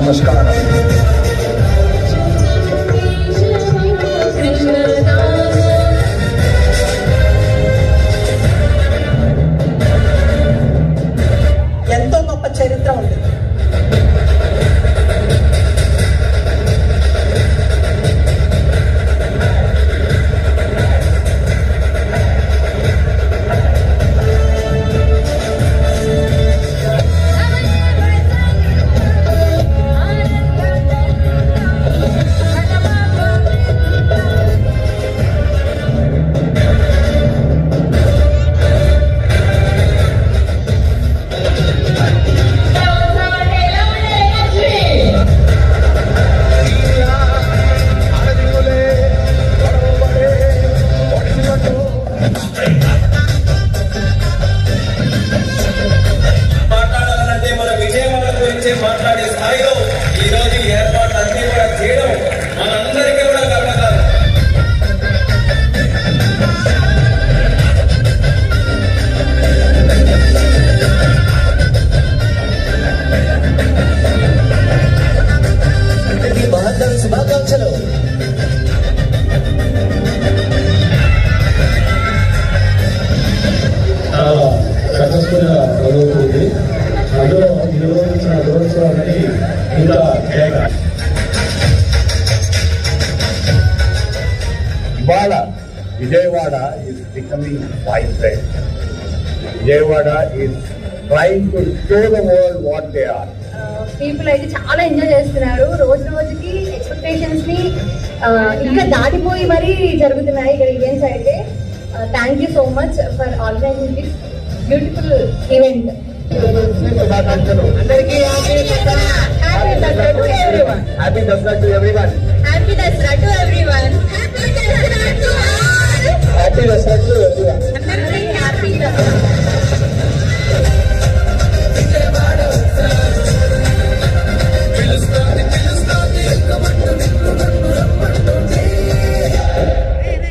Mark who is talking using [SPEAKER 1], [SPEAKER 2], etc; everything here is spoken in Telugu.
[SPEAKER 1] నమస్కారం.
[SPEAKER 2] ఎంతో గొప్ప చరిత్ర ఉంది.
[SPEAKER 3] మాట్లాడే స్థాయిలో ఈ రోజు ఏర్పాట్లన్నీ కూడా చేయడం మనందరికీ కూడా గర్వకారణం.
[SPEAKER 1] మహత్తర శుభాకాంక్షలు. సక్సెస్ఫుల్ గా జరుగుతుంది. అందులో నిర్వహించిన దినోత్సవాన్ని ఇంకా ఇవాళ Vijayawada is becoming vibrant. Vijayawada is trying to show the world what they are.
[SPEAKER 4] People అయితే చాలా ఎంజాయ్ చేస్తున్నారు. రోజు రోజుకి ఎక్స్పెక్టేషన్స్ ని ఇంకా దాటిపోయి మరీ జరుగుతున్నాయి ఇక్కడ ఈవెంట్స్ అయితే. Thank you so much for organising this beautiful event.
[SPEAKER 1] శుభాకాంక్షలు అందరికీ. Happy Dasara to everyone. Happy Dasara to everyone.
[SPEAKER 4] Happy Dasara to everyone. Happy Dasara to all.
[SPEAKER 1] Happy Dasara to everyone.
[SPEAKER 4] Happy Dasara.